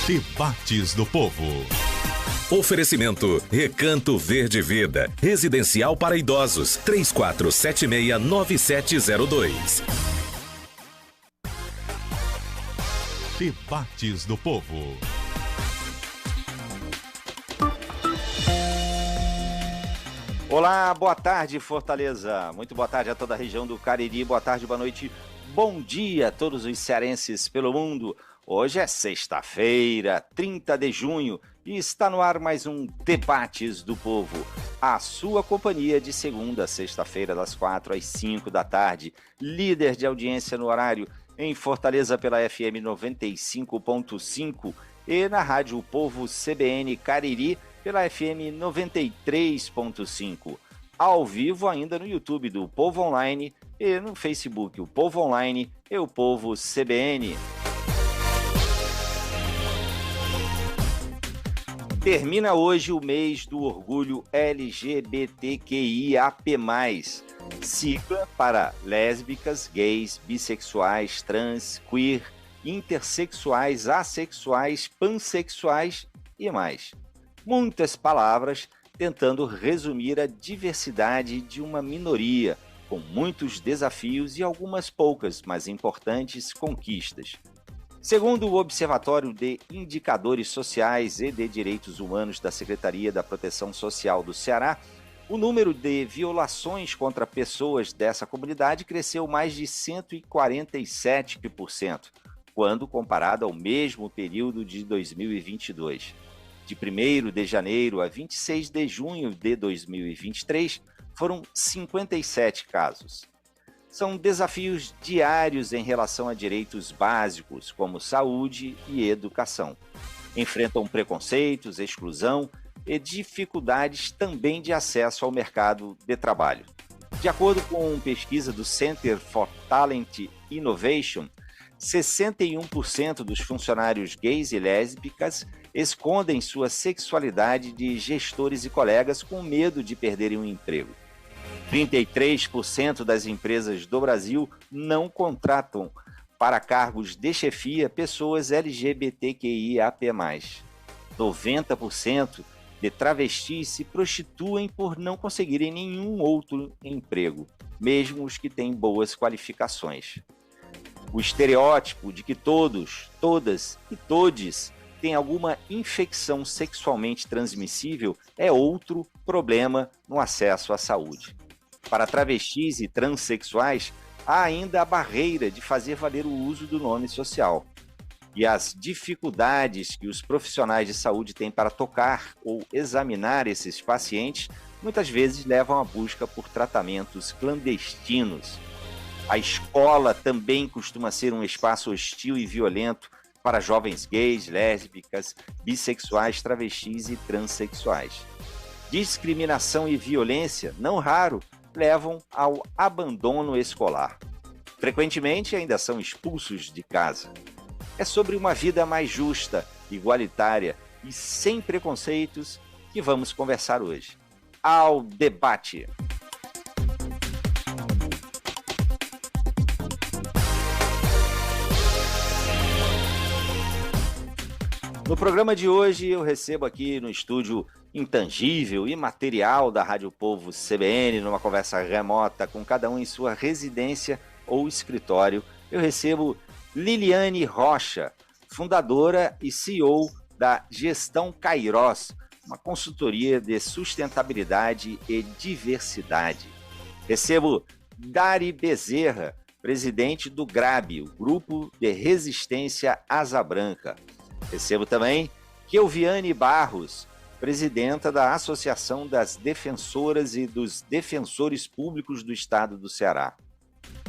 Debates do Povo. Oferecimento Recanto Verde Vida, residencial para idosos, 3476-9702. Debates do Povo. Olá, boa tarde, Fortaleza. Muito boa tarde a toda a região do Cariri. Boa tarde, boa noite, bom dia a todos os cearenses pelo mundo. Hoje é sexta-feira, 30 de junho, e está no ar mais um Debates do Povo. A sua companhia de segunda a sexta-feira, das 4 às 5 da tarde. Líder de audiência no horário em Fortaleza pela FM 95.5 e na Rádio Povo CBN Cariri pela FM 93.5. Ao vivo ainda no YouTube do Povo Online e no Facebook, o Povo Online e o Povo CBN. Termina hoje o mês do orgulho LGBTQIAP+, sigla para lésbicas, gays, bissexuais, trans, queer, intersexuais, assexuais, pansexuais e mais. Muitas palavras tentando resumir a diversidade de uma minoria, com muitos desafios e algumas poucas, mas importantes conquistas. Segundo o Observatório de Indicadores Sociais e de Direitos Humanos da Secretaria da Proteção Social do Ceará, o número de violações contra pessoas dessa comunidade cresceu mais de 147%, quando comparado ao mesmo período de 2022. De 1º de janeiro a 26 de junho de 2023, foram 57 casos. São desafios diários em relação a direitos básicos, como saúde e educação. Enfrentam preconceitos, exclusão e dificuldades também de acesso ao mercado de trabalho. De acordo com uma pesquisa do Center for Talent Innovation, 61% dos funcionários gays e lésbicas escondem sua sexualidade de gestores e colegas com medo de perderem o emprego. 33% das empresas do Brasil não contratam para cargos de chefia pessoas LGBTQIAP+. 90% de travestis se prostituem por não conseguirem nenhum outro emprego, mesmo os que têm boas qualificações. O estereótipo de que todos, todas e todes têm alguma infecção sexualmente transmissível é outro problema no acesso à saúde. Para travestis e transexuais, há ainda a barreira de fazer valer o uso do nome social. E as dificuldades que os profissionais de saúde têm para tocar ou examinar esses pacientes, muitas vezes levam à busca por tratamentos clandestinos. A escola também costuma ser um espaço hostil e violento para jovens gays, lésbicas, bissexuais, travestis e transexuais. Discriminação e violência, não raro, levam ao abandono escolar. Frequentemente ainda são expulsos de casa. É sobre uma vida mais justa, igualitária e sem preconceitos que vamos conversar hoje. Ao debate! No programa de hoje eu recebo aqui no estúdio intangível e material da Rádio Povo CBN, numa conversa remota com cada um em sua residência ou escritório, eu recebo Liliane Rocha, fundadora e CEO da Gestão Kairos, uma consultoria de sustentabilidade e diversidade. Recebo Dari Bezerra, presidente do GRAB, o Grupo de Resistência Asa Branca. Recebo também Kelviane Barros, presidenta da Associação das Defensoras e dos Defensores Públicos do Estado do Ceará.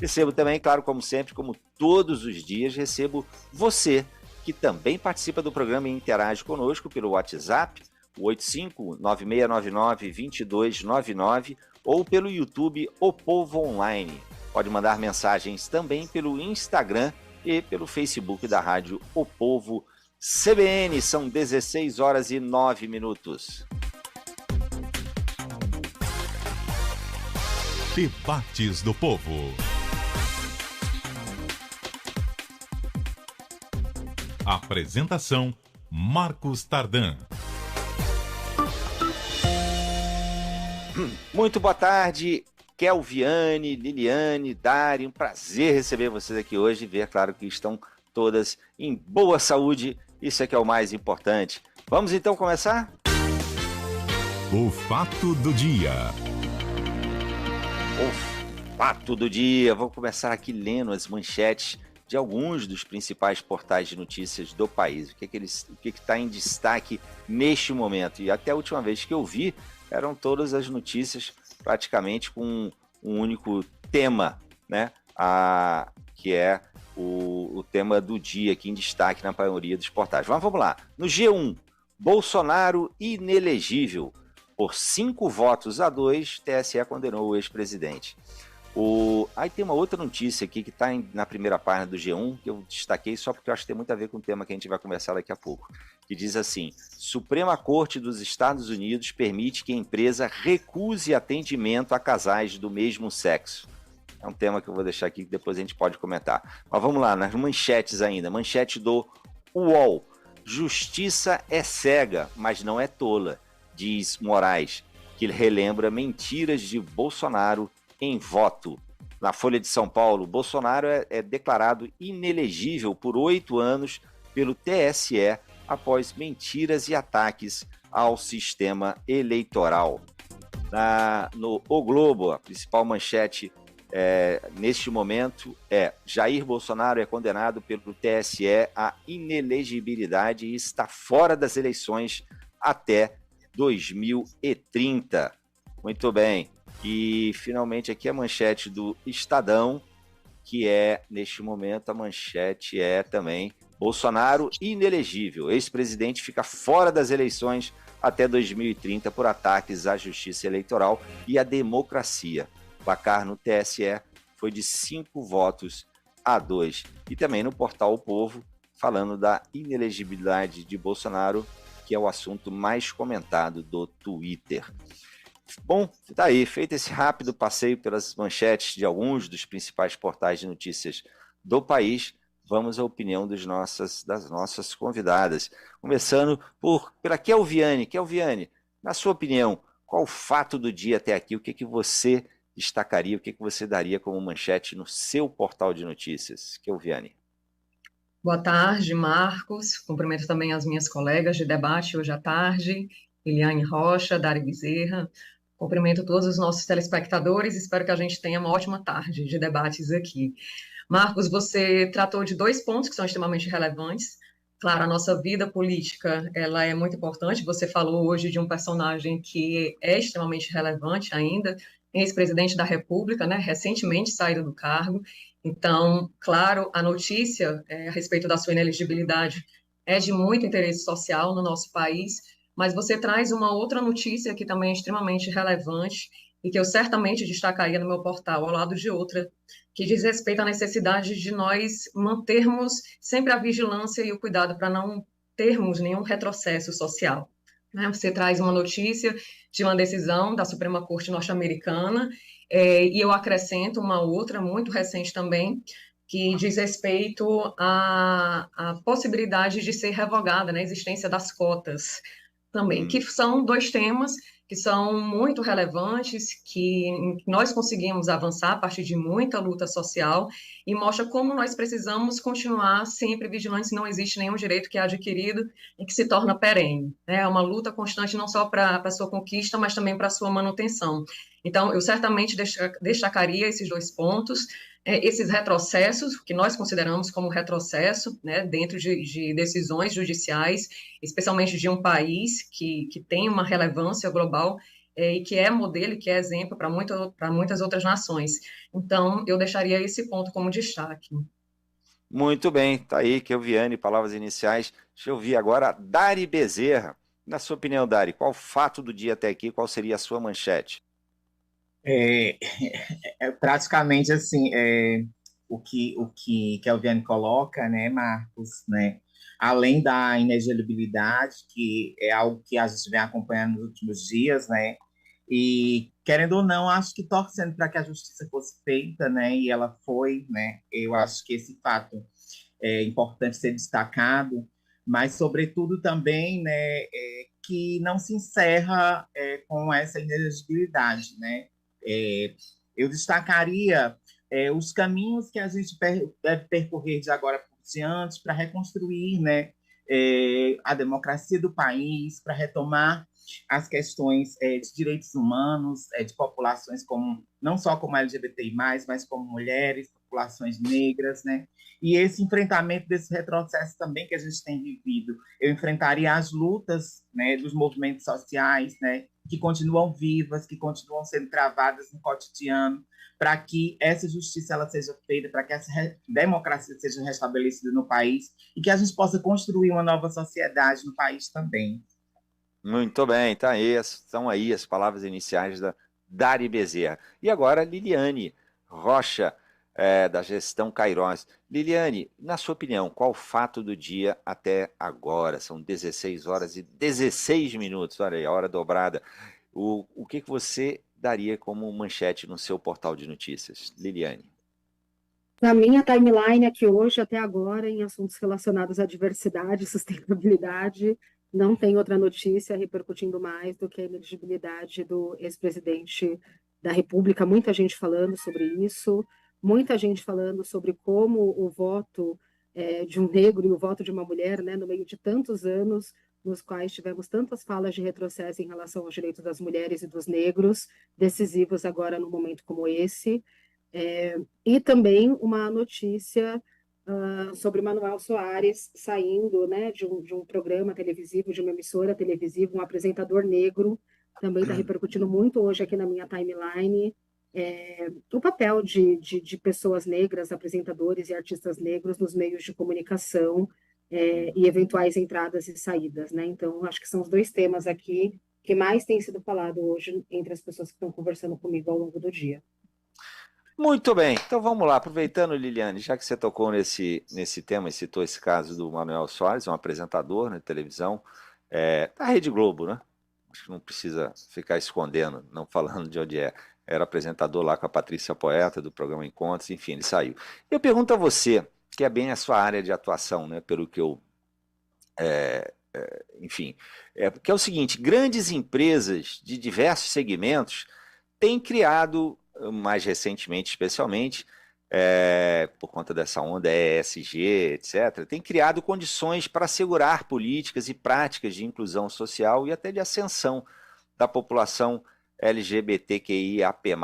Recebo também, claro, como sempre, como todos os dias, recebo você, que também participa do programa e interage conosco pelo WhatsApp, o 85-9699-2299, ou pelo YouTube O Povo Online. Pode mandar mensagens também pelo Instagram e pelo Facebook da Rádio O Povo CBN. São 16 horas e 9 minutos. Debates do Povo. Apresentação: Marcos Tardan. Muito boa tarde, Kelviane, Liliane, Dari, um prazer receber vocês aqui hoje e ver, claro, que estão todas em boa saúde, isso é que é o mais importante. Vamos então começar? O fato do dia. O fato do dia, vou começar aqui lendo as manchetes de alguns dos principais portais de notícias do país, o que está em destaque neste momento. E até a última vez que eu vi, eram todas as notícias praticamente com um único tema, né? Que é o tema do dia aqui em destaque na maioria dos portais. Mas vamos lá. No G1, Bolsonaro inelegível. Por 5 votos a 2, TSE condenou o ex-presidente. Aí tem uma outra notícia aqui que está na primeira página do G1, que eu destaquei só porque eu acho que tem muito a ver com o tema que a gente vai conversar daqui a pouco, que diz assim: Suprema Corte dos Estados Unidos permite que a empresa recuse atendimento a casais do mesmo sexo. É um tema que eu vou deixar aqui que depois a gente pode comentar. Mas vamos lá, nas manchetes ainda. Manchete do UOL. Justiça é cega, mas não é tola, diz Moraes, que relembra mentiras de Bolsonaro em voto. Na Folha de São Paulo, Bolsonaro é declarado inelegível por 8 anos pelo TSE após mentiras e ataques ao sistema eleitoral. No O Globo, a principal manchete neste momento é: Jair Bolsonaro é condenado pelo TSE à inelegibilidade e está fora das eleições até 2030. Muito bem. E, finalmente, aqui a manchete do Estadão, que neste momento, a manchete também: Bolsonaro inelegível. Ex-presidente fica fora das eleições até 2030 por ataques à justiça eleitoral e à democracia. O placar no TSE foi de 5 votos a 2. E também no portal O Povo, falando da inelegibilidade de Bolsonaro, que é o assunto mais comentado do Twitter. Bom, tá aí, feito esse rápido passeio pelas manchetes de alguns dos principais portais de notícias do país, vamos à opinião das nossas convidadas. Começando pela Kelviane. Kelviane, na sua opinião, qual o fato do dia até aqui? O que você destacaria, o que você daria como manchete no seu portal de notícias? Kelviane. Boa tarde, Marcos. Cumprimento também as minhas colegas de debate hoje à tarde, Eliane Rocha, Dari Bezerra. Cumprimento todos os nossos telespectadores, espero que a gente tenha uma ótima tarde de debates aqui. Marcos, você tratou de 2 pontos que são extremamente relevantes. Claro, a nossa vida política, ela é muito importante. Você falou hoje de um personagem que é extremamente relevante ainda, ex-presidente da República, né, recentemente saído do cargo. Então, claro, a notícia a respeito da sua inelegibilidade é de muito interesse social no nosso país, mas você traz uma outra notícia que também é extremamente relevante e que eu certamente destacaria no meu portal, ao lado de outra, que diz respeito à necessidade de nós mantermos sempre a vigilância e o cuidado para não termos nenhum retrocesso social. Você traz uma notícia de uma decisão da Suprema Corte norte-americana, e eu acrescento uma outra, muito recente também, que diz respeito à possibilidade de ser revogada, né, a existência das cotas também, que são 2 temas que são muito relevantes, que nós conseguimos avançar a partir de muita luta social e mostra como nós precisamos continuar sempre vigilantes. Não existe nenhum direito que é adquirido e que se torna perene. É uma luta constante não só para a sua conquista, mas também para a sua manutenção. Então, eu certamente destacaria esses 2 pontos, esses retrocessos, que nós consideramos como retrocesso, né, dentro de decisões judiciais, especialmente de um país que tem uma relevância global e que é modelo e que é exemplo para muitas outras nações. Então, eu deixaria esse ponto como destaque. Muito bem, tá aí, Kelviane, palavras iniciais. Deixa eu ouvir agora a Dari Bezerra. Na sua opinião, Dari, qual o fato do dia até aqui, qual seria a sua manchete? Praticamente assim, o que Kelviane coloca, né, Marcos, né, além da inelegibilidade, que é algo que a gente vem acompanhando nos últimos dias, né, e querendo ou não, acho que torcendo para que a justiça fosse feita, né, e ela foi, né, eu acho que esse fato é importante ser destacado, mas, sobretudo, também, né, que não se encerra com essa inelegibilidade, né? Eu destacaria os caminhos que a gente deve percorrer de agora por diante para reconstruir, né, a democracia do país, para retomar as questões de direitos humanos, de populações não só como LGBTI+, mas como mulheres, populações negras, né? E esse enfrentamento desse retrocesso também que a gente tem vivido. Eu enfrentaria as lutas, né, dos movimentos sociais, né, que continuam vivas, que continuam sendo travadas no cotidiano, para que essa justiça ela seja feita, para que essa democracia seja restabelecida no país e que a gente possa construir uma nova sociedade no país também. Muito bem, tá aí, estão aí as palavras iniciais da Dari Bezerra. E agora, Liliane Rocha, da Gestão Cairós. Liliane, na sua opinião, qual o fato do dia até agora? São 16 horas e 16 minutos, olha aí, a hora dobrada. O que você daria como manchete no seu portal de notícias? Liliane. Na minha timeline aqui hoje, até agora, em assuntos relacionados à diversidade e sustentabilidade, não tem outra notícia repercutindo mais do que a inelegibilidade do ex-presidente da República. Muita gente falando sobre isso, muita gente falando sobre como o voto de um negro e o voto de uma mulher, né, no meio de tantos anos nos quais tivemos tantas falas de retrocesso em relação aos direitos das mulheres e dos negros, decisivos agora num momento como esse. E também uma notícia sobre Manuel Soares saindo, né, de um programa televisivo, de uma emissora televisiva, um apresentador negro, também está repercutindo muito hoje aqui na minha timeline, o papel de pessoas negras, apresentadores e artistas negros nos meios de comunicação e eventuais entradas e saídas, né? Então, acho que são os dois temas aqui que mais têm sido falado hoje entre as pessoas que estão conversando comigo ao longo do dia. Muito bem, então vamos lá, aproveitando, Liliane, já que você tocou nesse tema e citou esse caso do Manuel Soares, um apresentador na televisão, da Rede Globo, né? Acho que não precisa ficar escondendo, não falando de onde é. Era apresentador lá com a Patrícia Poeta, do programa Encontros, enfim, ele saiu. Eu pergunto a você, que é bem a sua área de atuação, né, pelo que eu... enfim, que é o seguinte, grandes empresas de diversos segmentos têm criado, mais recentemente especialmente, por conta dessa onda ESG, etc., tem criado condições para assegurar políticas e práticas de inclusão social e até de ascensão da população LGBTQIAP+,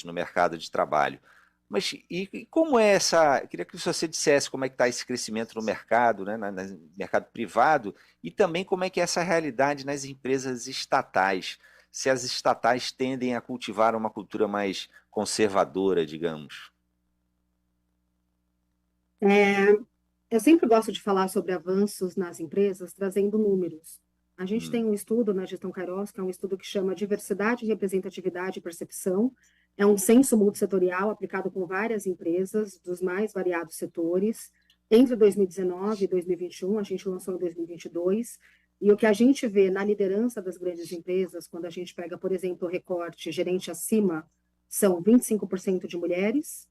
no mercado de trabalho. Mas e como é essa... Queria que você dissesse como é que está esse crescimento no mercado, né, no mercado privado, e também como é que é essa realidade nas empresas estatais, se as estatais tendem a cultivar uma cultura mais conservadora, digamos. Eu sempre gosto de falar sobre avanços nas empresas, trazendo números. A gente tem um estudo na Gestão Cairós, que é um estudo que chama Diversidade, Representatividade e Percepção. É um censo multissetorial aplicado com várias empresas dos mais variados setores. Entre 2019 e 2021, a gente lançou em 2022, e o que a gente vê na liderança das grandes empresas, quando a gente pega, por exemplo, o recorte gerente acima, são 25% de mulheres,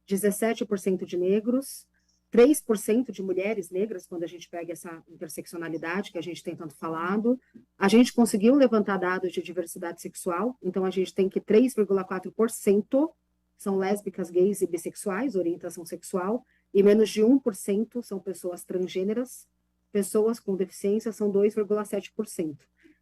17% de negros, 3% de mulheres negras, quando a gente pega essa interseccionalidade que a gente tem tanto falado. A gente conseguiu levantar dados de diversidade sexual, então a gente tem que 3,4% são lésbicas, gays e bissexuais, orientação sexual, e menos de 1% são pessoas transgêneras, pessoas com deficiência são 2,7%.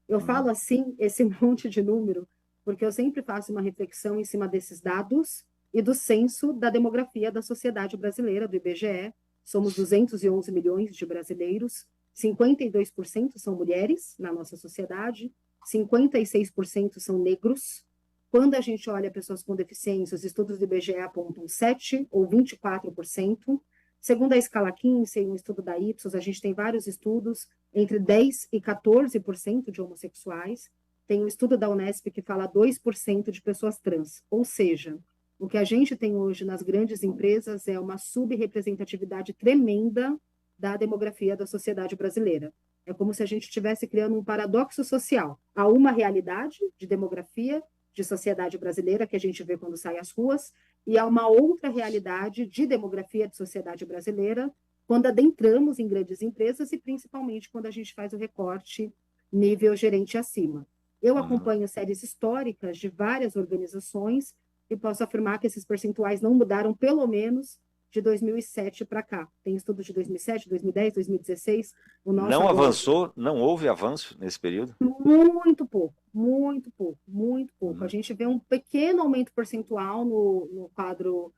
Eu falo assim, esse monte de número, porque eu sempre faço uma reflexão em cima desses dados e do censo da demografia da sociedade brasileira, do IBGE. Somos 211 milhões de brasileiros, 52% são mulheres na nossa sociedade, 56% são negros. Quando a gente olha pessoas com deficiência, os estudos do IBGE apontam 7% ou 24%. Segundo a escala Kinsey, um estudo da Ipsos, a gente tem vários estudos, entre 10% e 14% de homossexuais. Tem um estudo da Unesp que fala 2% de pessoas trans. Ou seja, o que a gente tem hoje nas grandes empresas é uma subrepresentatividade tremenda da demografia da sociedade brasileira. É como se a gente estivesse criando um paradoxo social. Há uma realidade de demografia de sociedade brasileira que a gente vê quando sai às ruas, e há uma outra realidade de demografia de sociedade brasileira quando adentramos em grandes empresas e principalmente quando a gente faz o recorte nível gerente acima. Eu acompanho séries históricas de várias organizações e posso afirmar que esses percentuais não mudaram, pelo menos, de 2007 para cá. Tem estudo de 2007, 2010, 2016. O nosso Não agora... avançou? Não houve avanço nesse período? Muito pouco, muito pouco, muito pouco. A gente vê um pequeno aumento percentual no quadro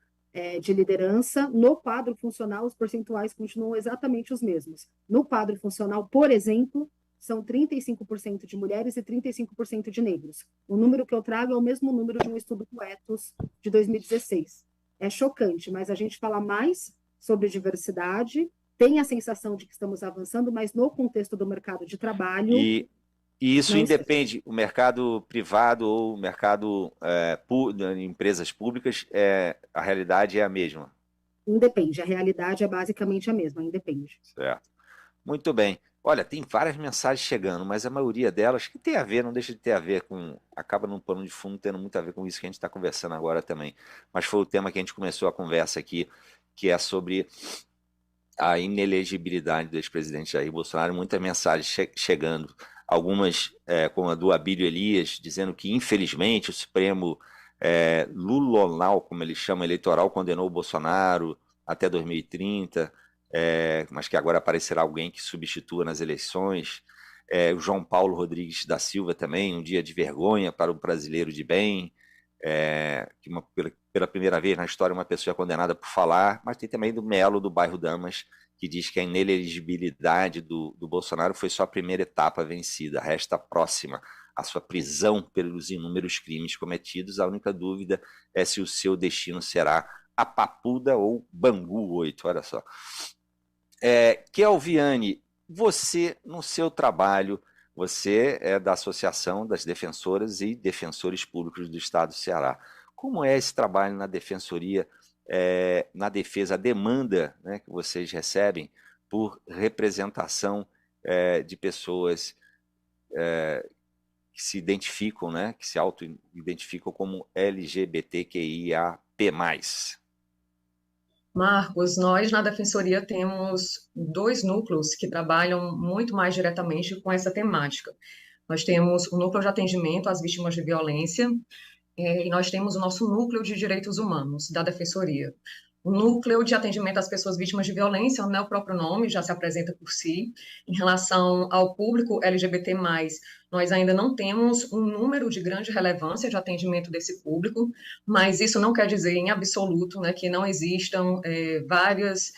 de liderança. No quadro funcional, os percentuais continuam exatamente os mesmos. No quadro funcional, por exemplo, são 35% de mulheres e 35% de negros. O número que eu trago é o mesmo número de um estudo do Ethos de 2016. É chocante, mas a gente fala mais sobre diversidade, tem a sensação de que estamos avançando, mas no contexto do mercado de trabalho... E isso independe, o mercado privado ou o mercado empresas públicas, a realidade é a mesma? Independe, a realidade é basicamente a mesma, independe. Certo. Muito bem. Olha, tem várias mensagens chegando, mas a maioria delas que tem a ver, não deixa de ter a ver com, acaba num pano de fundo tendo muito a ver com isso que a gente está conversando agora também. Mas foi o tema que a gente começou a conversa aqui, que é sobre a inelegibilidade do ex-presidente Jair Bolsonaro. Muitas mensagens chegando, algumas como a do Abílio Elias, dizendo que infelizmente o Supremo lulonal, como ele chama, eleitoral, condenou o Bolsonaro até 2030, mas que agora aparecerá alguém que substitua nas eleições. O João Paulo Rodrigues da Silva também, um dia de vergonha para o brasileiro de bem, que pela primeira vez na história uma pessoa é condenada por falar, mas tem também do Melo, do bairro Damas, que diz que a inelegibilidade do Bolsonaro foi só a primeira etapa vencida, resta a próxima, a sua prisão pelos inúmeros crimes cometidos. A única dúvida é se o seu destino será a Papuda ou Bangu 8, olha só. Kelviane, você, no seu trabalho, você é da Associação das Defensoras e Defensores Públicos do Estado do Ceará. Como é esse trabalho na defensoria, na defesa, a demanda, né, que vocês recebem por representação de pessoas que se identificam, né, que se auto-identificam como LGBTQIAP+. Marcos, nós na Defensoria temos 2 núcleos que trabalham muito mais diretamente com essa temática. Nós temos o núcleo de atendimento às vítimas de violência e nós temos o nosso núcleo de direitos humanos da Defensoria. O núcleo de atendimento às pessoas vítimas de violência, né, o próprio nome já se apresenta por si. Em relação ao público LGBT+, nós ainda não temos um número de grande relevância de atendimento desse público, mas isso não quer dizer em absoluto, né, que não existam várias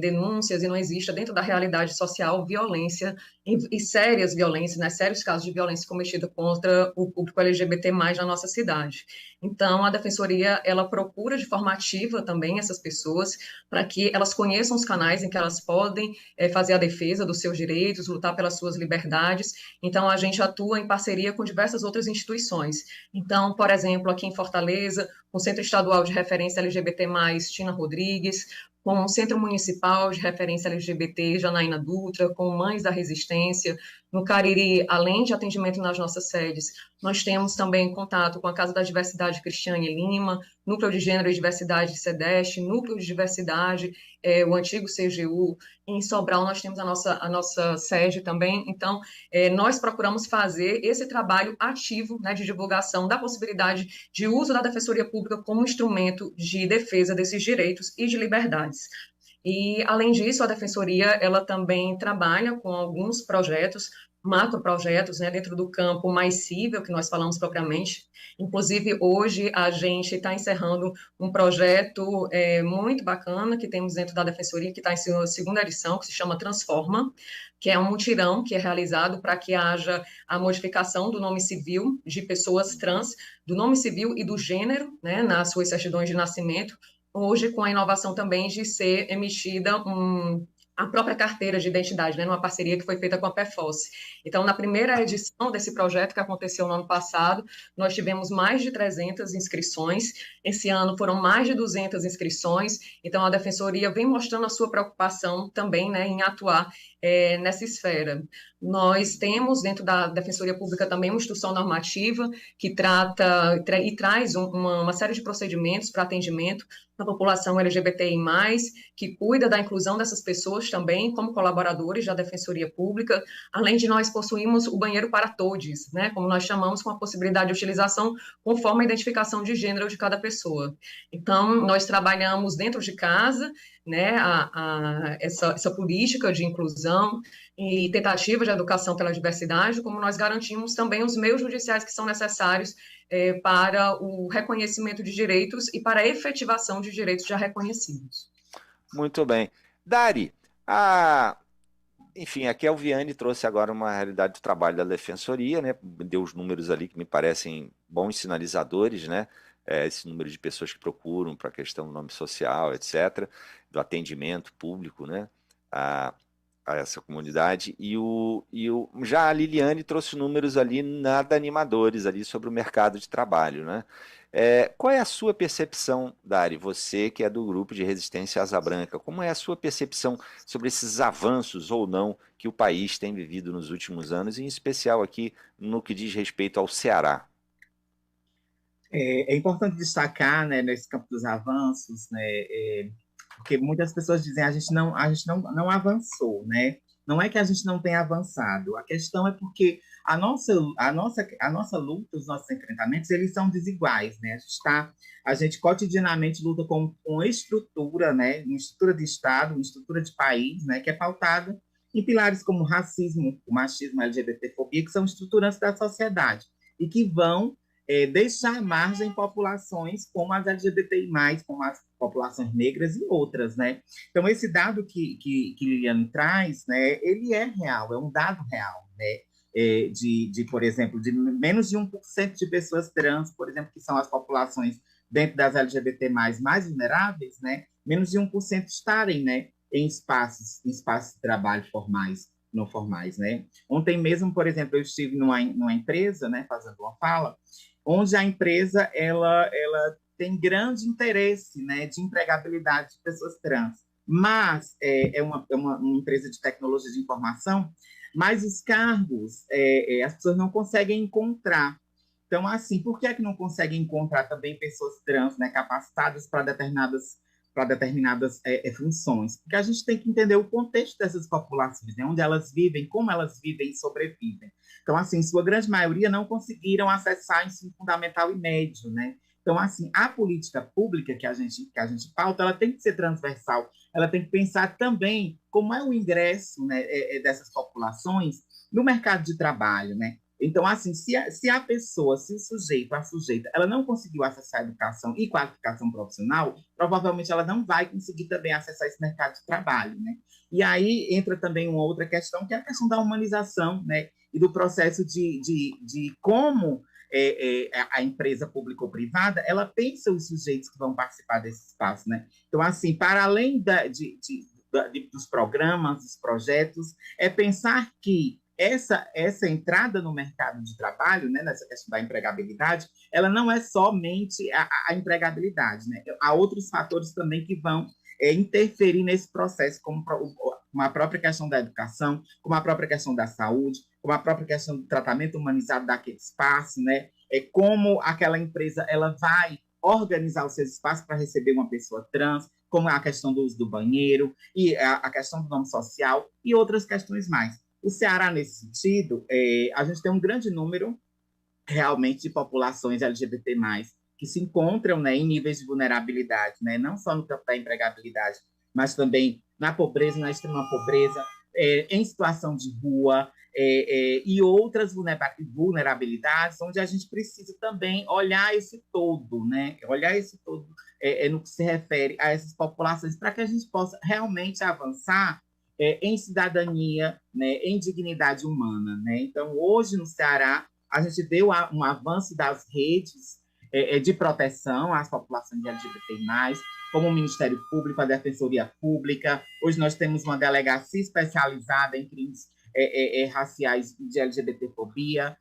denúncias e não exista dentro da realidade social violência e sérias violências, né, sérios casos de violência cometida contra o público LGBT+, na nossa cidade. Então, a Defensoria, ela procura de forma ativa também essas pessoas para que elas conheçam os canais em que elas podem fazer a defesa dos seus direitos, lutar pelas suas liberdades. Então, a gente atua em parceria com diversas outras instituições. Então, por exemplo, aqui em Fortaleza, o Centro Estadual de Referência LGBT+, Tina Rodrigues, com o Centro Municipal de Referência LGBT, Janaína Dutra, com Mães da Resistência. No Cariri, além de atendimento nas nossas sedes, nós temos também contato com a Casa da Diversidade Cristiane Lima, Núcleo de Gênero e Diversidade de SEDEST, Núcleo de Diversidade, o antigo CGU. Em Sobral, nós temos a nossa sede também. Então, nós procuramos fazer esse trabalho ativo, né, de divulgação da possibilidade de uso da Defensoria Pública como instrumento de defesa desses direitos e de liberdades. E, além disso, a Defensoria ela também trabalha com alguns projetos, macroprojetos, né, dentro do campo mais cível, que nós falamos propriamente. Inclusive, hoje, a gente está encerrando um projeto muito bacana que temos dentro da Defensoria, que está em sua 2ª edição, que se chama Transforma, que é um mutirão que é realizado para que haja a modificação do nome civil de pessoas trans, do nome civil e do gênero, né, nas suas certidões de nascimento, hoje com a inovação também de ser emitida a própria carteira de identidade, né, numa parceria que foi feita com a PEFOS. Então, na primeira edição desse projeto, que aconteceu no ano passado, nós tivemos mais de 300 inscrições. Esse ano foram mais de 200 inscrições. Então, a Defensoria vem mostrando a sua preocupação também, né, em atuar nessa esfera. Nós temos, dentro da Defensoria Pública, também uma instrução normativa que trata e traz uma série de procedimentos para atendimento da população LGBTI+, que cuida da inclusão dessas pessoas também, como colaboradores da Defensoria Pública, além de nós possuímos o banheiro para todos, né, como nós chamamos, com a possibilidade de utilização conforme a identificação de gênero de cada pessoa. Então, nós trabalhamos dentro de casa, né, essa política de inclusão e tentativa de educação pela diversidade, como nós garantimos também os meios judiciais que são necessários para o reconhecimento de direitos e para a efetivação de direitos já reconhecidos. Muito bem. Dari, enfim, aqui a Elviane trouxe agora uma realidade do trabalho da Defensoria, né? Deu os números ali que me parecem bons sinalizadores, né? Esse número de pessoas que procuram para a questão do nome social, etc., do atendimento público, né? A essa comunidade, já a Liliane trouxe números ali nada animadores ali sobre o mercado de trabalho, né? Qual é a sua percepção, Dari, você que é do grupo de resistência Asa Branca, como é a sua percepção sobre esses avanços ou não que o país tem vivido nos últimos anos, em especial aqui no que diz respeito ao Ceará? É importante destacar, né, nesse campo dos avanços, né, porque muitas pessoas dizem a gente não avançou, né? Não é que a gente não tenha avançado, a questão é porque a nossa luta, os nossos enfrentamentos, eles são desiguais, né? A gente cotidianamente luta com uma estrutura, né? Uma estrutura de Estado, uma estrutura de país, né? Que é pautada em pilares como o racismo, o machismo, a LGBTfobia, que são estruturantes da sociedade e que vão deixar à margem populações como as LGBTI+, como as populações negras e outras, né? Então, esse dado que Liliane traz, né, ele é real, é um dado real, né? Por exemplo, de menos de 1% de pessoas trans, por exemplo, que são as populações dentro das LGBT+, mais vulneráveis, né? Menos de 1% estarem, né, em espaços de trabalho formais, não formais, né? Ontem mesmo, por exemplo, eu estive numa empresa, né, fazendo uma fala, onde a empresa ela tem grande interesse, né, de empregabilidade de pessoas trans, mas é uma empresa de tecnologia de informação, mas os cargos as pessoas não conseguem encontrar. Então, assim, por que é que não conseguem encontrar também pessoas trans, né, capacitadas para determinadas funções? Porque a gente tem que entender o contexto dessas populações, né, onde elas vivem, como elas vivem e sobrevivem. Então, assim, sua grande maioria não conseguiram acessar ensino fundamental e médio, né? Então, assim, a política pública que a gente pauta, ela tem que ser transversal, ela tem que pensar também como é o ingresso, né, dessas populações no mercado de trabalho, né? Então, assim, se a pessoa, se o sujeito, a sujeita, ela não conseguiu acessar a educação e qualificação profissional, provavelmente ela não vai conseguir também acessar esse mercado de trabalho, né? E aí entra também uma outra questão, que é a questão da humanização, né? E do processo de como a empresa pública ou privada, ela pensa os sujeitos que vão participar desse espaço, né? Então, assim, para além dos programas, dos projetos, é pensar que essa entrada no mercado de trabalho, né, nessa questão da empregabilidade, ela não é somente a empregabilidade, né? Há outros fatores também que vão interferir nesse processo, como a própria questão da educação, como a própria questão da saúde, como a própria questão do tratamento humanizado daquele espaço, né? Como aquela empresa ela vai organizar os seus espaços para receber uma pessoa trans, como a questão do uso do banheiro, e a questão do nome social, e outras questões mais. O Ceará, nesse sentido, a gente tem um grande número, realmente, de populações LGBT+, que se encontram, né, em níveis de vulnerabilidade, né, não só no campo da empregabilidade, mas também na pobreza, na extrema pobreza, em situação de rua, e outras vulnerabilidades, onde a gente precisa também olhar esse todo, né, olhar esse todo no que se refere a essas populações, para que a gente possa realmente avançar em cidadania, né, em dignidade humana, né? Então, hoje no Ceará, a gente vê um avanço das redes de proteção às populações LGBTI+, como o Ministério Público, a Defensoria Pública. Hoje nós temos uma delegacia especializada em crimes raciais de LGBTfobia.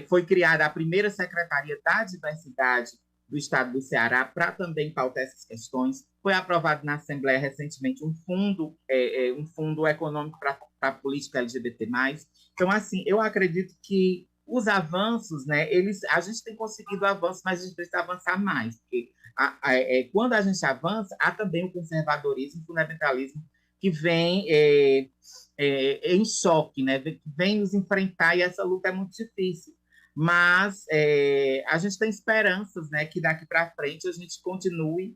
Foi criada a primeira Secretaria da Diversidade do Estado do Ceará para também pautar essas questões. Foi aprovado na Assembleia recentemente um fundo econômico para a política LGBT+. Então, assim, eu acredito que os avanços, né, a gente tem conseguido avanços, mas a gente precisa avançar mais, porque quando a gente avança, há também o conservadorismo, o fundamentalismo que vem em choque, né, que vem nos enfrentar, e essa luta é muito difícil. Mas a gente tem esperanças, né, que daqui para frente a gente continue,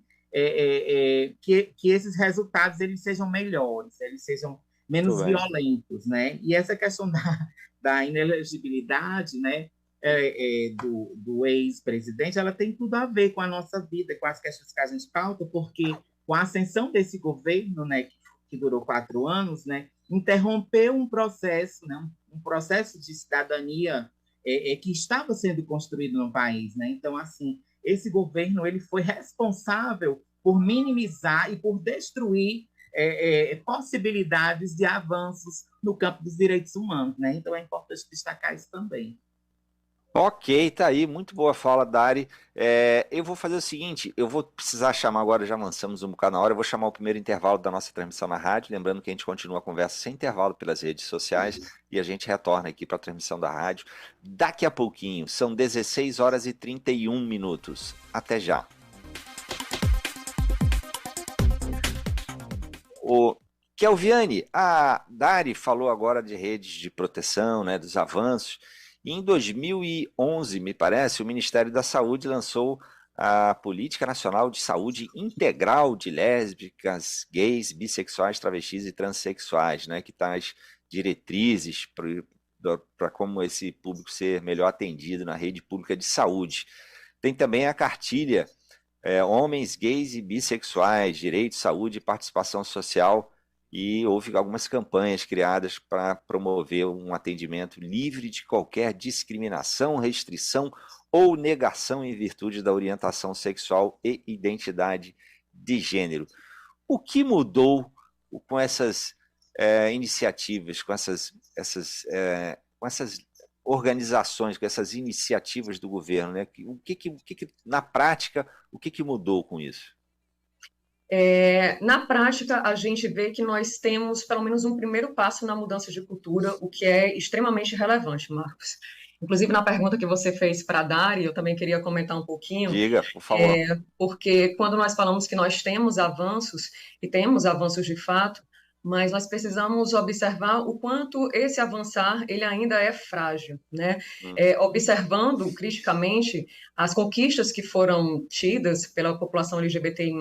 que esses resultados eles sejam melhores, eles sejam menos violentos, né? E essa questão da inelegibilidade, né, do ex-presidente, ela tem tudo a ver com a nossa vida, com as questões que a gente pauta, porque com a ascensão desse governo, né, que durou 4 anos, né, interrompeu um processo, né, um processo de cidadania que estava sendo construído no país, né? Então, assim, esse governo ele foi responsável por minimizar e por destruir possibilidades de avanços no campo dos direitos humanos, né? Então, é importante destacar isso também. Ok, tá aí, muito boa fala, Dari. Eu vou fazer o seguinte, eu vou precisar chamar agora, já avançamos um bocado na hora, eu vou chamar o primeiro intervalo da nossa transmissão na rádio, lembrando que a gente continua a conversa sem intervalo pelas redes sociais, e a gente retorna aqui para a transmissão da rádio daqui a pouquinho, são 16 horas e 31 minutos. Até já. Kelviane, a Dari falou agora de redes de proteção, né, dos avanços. Em 2011, me parece, o Ministério da Saúde lançou a Política Nacional de Saúde Integral de Lésbicas, Gays, Bissexuais, Travestis e Transsexuais, né, que traz diretrizes para como esse público ser melhor atendido na rede pública de saúde. Tem também a cartilha Homens, Gays e Bissexuais, Direito, Saúde e Participação Social, e houve algumas campanhas criadas para promover um atendimento livre de qualquer discriminação, restrição ou negação em virtude da orientação sexual e identidade de gênero. O que mudou com essas iniciativas, com essas organizações, com essas iniciativas do governo, né? Na prática, o que mudou com isso? Na prática, a gente vê que nós temos pelo menos um primeiro passo na mudança de cultura, o que é extremamente relevante, Marcos. Inclusive, na pergunta que você fez para a Dari, eu também queria comentar um pouquinho. Diga, por favor. Porque quando nós falamos que nós temos avanços, e temos avanços de fato, mas nós precisamos observar o quanto esse avançar ele ainda é frágil, né? Observando criticamente as conquistas que foram tidas pela população LGBTI+,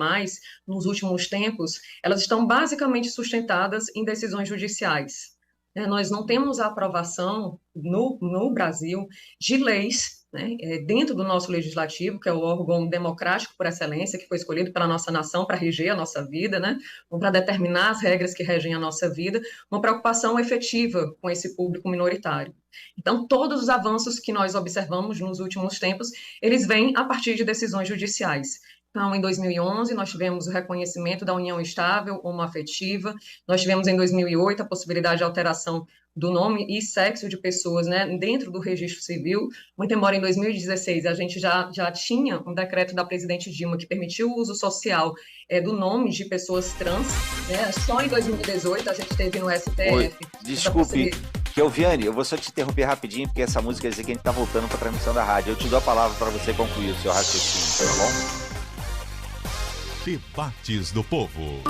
nos últimos tempos, elas estão basicamente sustentadas em decisões judiciais. Nós não temos a aprovação no Brasil de leis, né, dentro do nosso legislativo, que é o órgão democrático por excelência, que foi escolhido pela nossa nação para reger a nossa vida, né, para determinar as regras que regem a nossa vida, uma preocupação efetiva com esse público minoritário. Então, todos os avanços que nós observamos nos últimos tempos, eles vêm a partir de decisões judiciais. Então, em 2011, nós tivemos o reconhecimento da união estável, homoafetiva. Nós tivemos, em 2008, a possibilidade de alteração do nome e sexo de pessoas, né, dentro do registro civil. Muito embora, em 2016, a gente já tinha um decreto da presidente Dilma que permitiu o uso social do nome de pessoas trans. Né? Só em 2018, a gente teve no STF... Oi, desculpe, Kelviane, eu vou só te interromper rapidinho, porque essa música quer dizer que a gente está voltando para a transmissão da rádio. Eu te dou a palavra para você concluir o seu raciocínio, tá bom? Debates do Povo.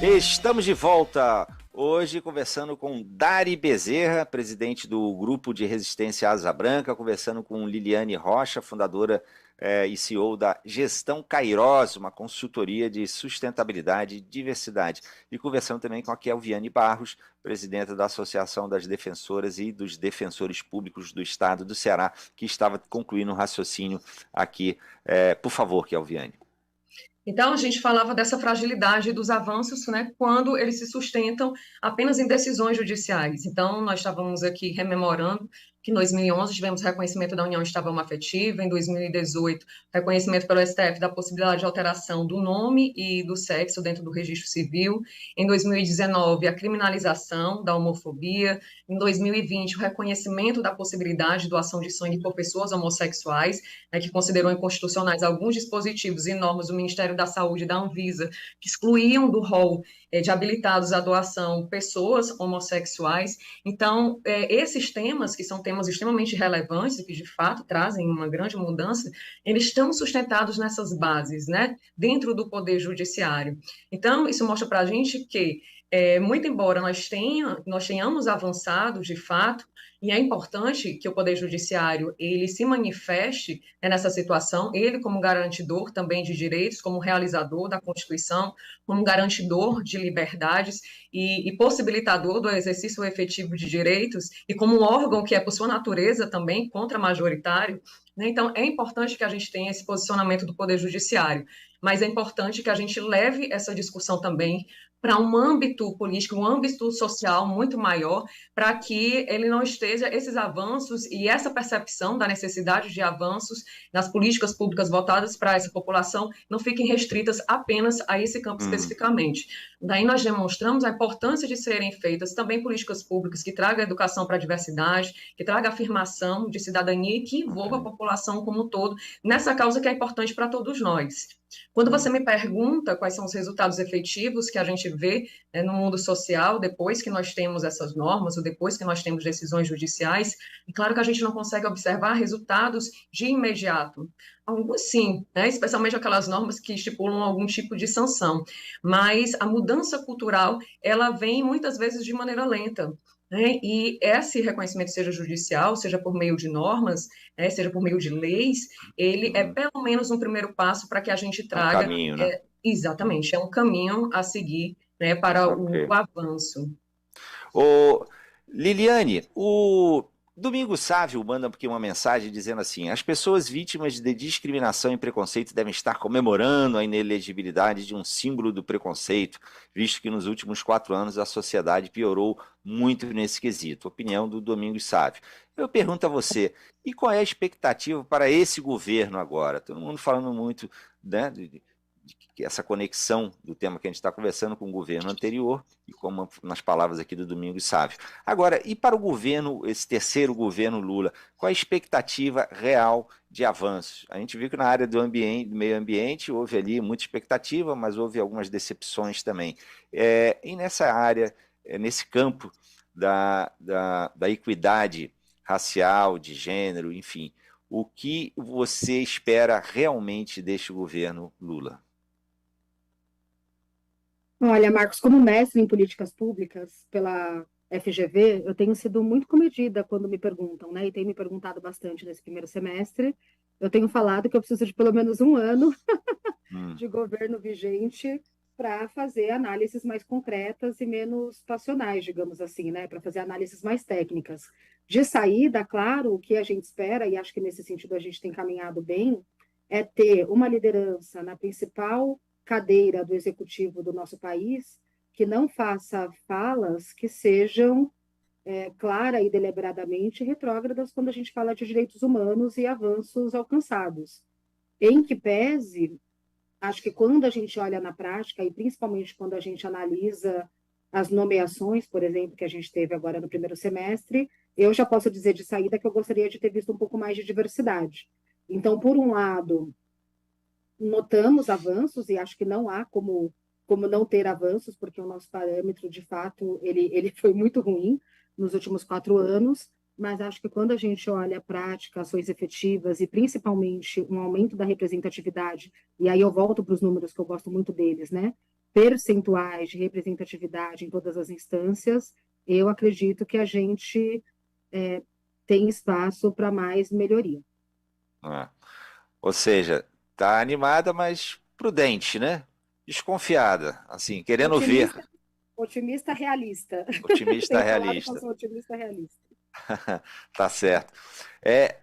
Estamos de volta, hoje conversando com Dari Bezerra, presidente do Grupo de Resistência Asa Branca, conversando com Liliane Rocha, fundadora e CEO da Gestão Kairos, uma consultoria de sustentabilidade e diversidade, e conversando também com a Kelviane Barros, presidenta da Associação das Defensoras e dos Defensores Públicos do Estado do Ceará, que estava concluindo um raciocínio aqui. Por favor, Kelviane. Então, a gente falava dessa fragilidade dos avanços, né, quando eles se sustentam apenas em decisões judiciais. Então, nós estávamos aqui rememorando que em 2011 tivemos reconhecimento da união estável afetiva, em 2018, reconhecimento pelo STF da possibilidade de alteração do nome e do sexo dentro do registro civil, em 2019, a criminalização da homofobia, em 2020, o reconhecimento da possibilidade de doação de sangue por pessoas homossexuais, né, que considerou inconstitucionais alguns dispositivos e normas do Ministério da Saúde e da Anvisa, que excluíam do rol de habilitados à doação pessoas homossexuais. Então, esses temas, que são temas extremamente relevantes e que, de fato, trazem uma grande mudança, eles estão sustentados nessas bases, né, dentro do Poder Judiciário. Então, isso mostra para a gente que, muito embora nós tenhamos avançado, de fato, e é importante que o Poder Judiciário ele se manifeste, né, nessa situação, ele como garantidor também de direitos, como realizador da Constituição, como garantidor de liberdades e possibilitador do exercício efetivo de direitos, e como um órgão que é, por sua natureza, também contra-majoritário, né? Então, é importante que a gente tenha esse posicionamento do Poder Judiciário, mas é importante que a gente leve essa discussão também para um âmbito político, um âmbito social muito maior, para que ele não esteja, esses avanços e essa percepção da necessidade de avanços nas políticas públicas voltadas para essa população não fiquem restritas apenas a esse campo especificamente. Daí nós demonstramos a importância de serem feitas também políticas públicas que tragam educação para a diversidade, que tragam afirmação de cidadania e que envolva a população como um todo, nessa causa que é importante para todos nós. Quando você me pergunta quais são os resultados efetivos que a gente vê, né, no mundo social, depois que nós temos essas normas, ou depois que nós temos decisões judiciais, é claro que a gente não consegue observar resultados de imediato. Alguns sim, né, especialmente aquelas normas que estipulam algum tipo de sanção, mas a mudança cultural, ela vem muitas vezes de maneira lenta. Né? E esse reconhecimento, seja judicial, seja por meio de normas, né, seja por meio de leis, ele é pelo menos um primeiro passo para que a gente traga... Um caminho, né? Exatamente, é um caminho a seguir, né, para o avanço. Liliane, o Domingos Sávio manda aqui uma mensagem dizendo assim: as pessoas vítimas de discriminação e preconceito devem estar comemorando a inelegibilidade de um símbolo do preconceito, visto que nos últimos 4 anos a sociedade piorou muito nesse quesito. Opinião do Domingos Sávio. Eu pergunto a você, e qual é a expectativa para esse governo agora? Todo mundo falando muito, né, de essa conexão do tema que a gente está conversando com o governo anterior, e como nas palavras aqui do Domingos Sávio. Agora, e para o governo, esse terceiro governo Lula, qual a expectativa real de avanços? A gente viu que na área do meio ambiente houve ali muita expectativa, mas houve algumas decepções também. E nessa área, nesse campo da equidade racial, de gênero, enfim, o que você espera realmente deste governo Lula? Olha, Marcos, como mestre em políticas públicas pela FGV, eu tenho sido muito comedida quando me perguntam, né? E tenho me perguntado bastante nesse primeiro semestre. Eu tenho falado que eu preciso de pelo menos 1 ano de governo vigente para fazer análises mais concretas e menos passionais, digamos assim, né? Para fazer análises mais técnicas. De saída, claro, o que a gente espera, e acho que nesse sentido a gente tem caminhado bem, é ter uma liderança na principal cadeira do executivo do nosso país, que não faça falas que sejam clara e deliberadamente retrógradas quando a gente fala de direitos humanos e avanços alcançados. Em que pese, acho que quando a gente olha na prática, e principalmente quando a gente analisa as nomeações, por exemplo, que a gente teve agora no primeiro semestre, eu já posso dizer de saída que eu gostaria de ter visto um pouco mais de diversidade. Então, por um lado, notamos avanços, e acho que não há como não ter avanços, porque o nosso parâmetro, de fato, ele foi muito ruim nos últimos 4 anos, mas acho que quando a gente olha a prática, ações efetivas e principalmente um aumento da representatividade, e aí eu volto para os números que eu gosto muito deles, né? Percentuais de representatividade em todas as instâncias, eu acredito que a gente tem espaço para mais melhoria. Ou seja, está animada, mas prudente, né? Desconfiada, assim, querendo ver. Otimista realista. Otimista realista. Otimista realista. Tá certo.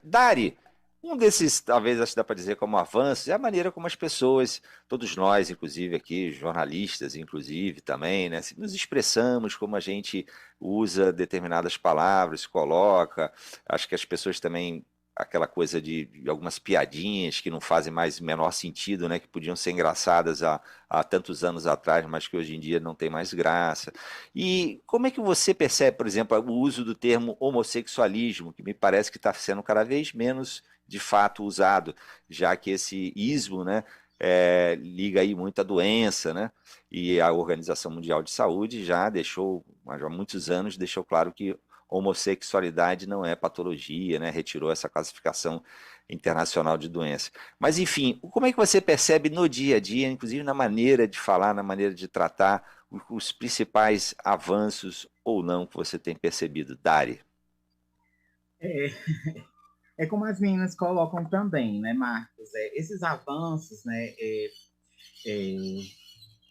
Dari, Um desses, talvez, acho que dá para dizer como avanços, é a maneira como as pessoas, todos nós, inclusive aqui, jornalistas, inclusive, também, né, nos expressamos, como a gente usa determinadas palavras, coloca. Acho que as pessoas também, aquela coisa de algumas piadinhas que não fazem mais o menor sentido, né, que podiam ser engraçadas há tantos anos atrás, mas que hoje em dia não tem mais graça. E como é que você percebe, por exemplo, o uso do termo homossexualismo, que me parece que está sendo cada vez menos de fato usado, já que esse ismo, né, liga aí muito à doença, né, e a Organização Mundial de Saúde já deixou, há muitos anos, deixou claro que homossexualidade não é patologia, né, retirou essa classificação internacional de doença. Mas, enfim, como é que você percebe no dia a dia, inclusive na maneira de falar, na maneira de tratar, os principais avanços ou não que você tem percebido, Dari? É, é como as meninas colocam também, né, Marcos? Esses avanços, né,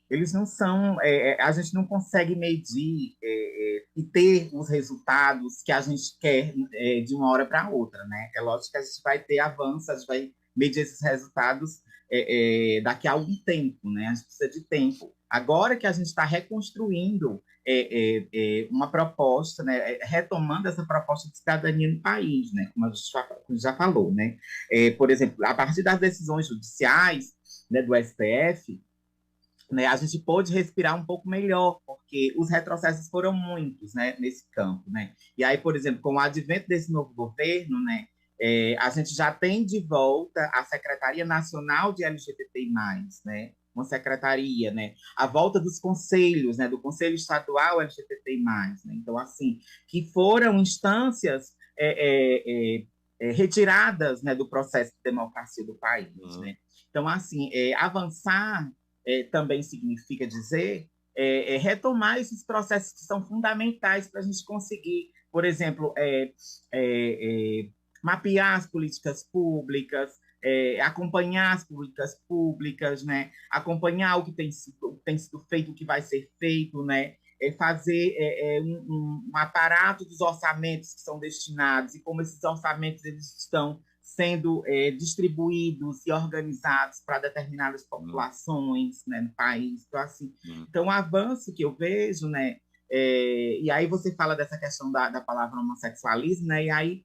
eles não são, a gente não consegue medir e ter os resultados que a gente quer de uma hora para outra, né? É lógico que a gente vai ter avanços, a gente vai medir esses resultados daqui a algum tempo, né? A gente precisa de tempo. Agora que a gente está reconstruindo uma proposta, né? Retomando essa proposta de cidadania no país, né? Como a gente já falou, né? Por exemplo, a partir das decisões judiciais, né, do STF, né, a gente pôde respirar um pouco melhor, porque os retrocessos foram muitos, né, nesse campo, né? E aí, por exemplo, com o advento desse novo governo, né, a gente já tem de volta a Secretaria Nacional de LGBTI+, né? Uma secretaria, né? A volta dos conselhos, né? Do Conselho Estadual LGBTI+, né? Então, assim, que foram instâncias retiradas, né, do processo de democracia do país, né? Então, assim, avançar também significa dizer retomar esses processos que são fundamentais para a gente conseguir, por exemplo, mapear as políticas públicas, acompanhar as políticas públicas, né? Acompanhar o que tem sido feito, o que vai ser feito, né? Fazer um aparato dos orçamentos que são destinados e como esses orçamentos eles estão sendo distribuídos e organizados para determinadas populações, né, no país. Então, assim, então, o avanço que eu vejo, né, e aí você fala dessa questão da palavra homossexualismo, né, e aí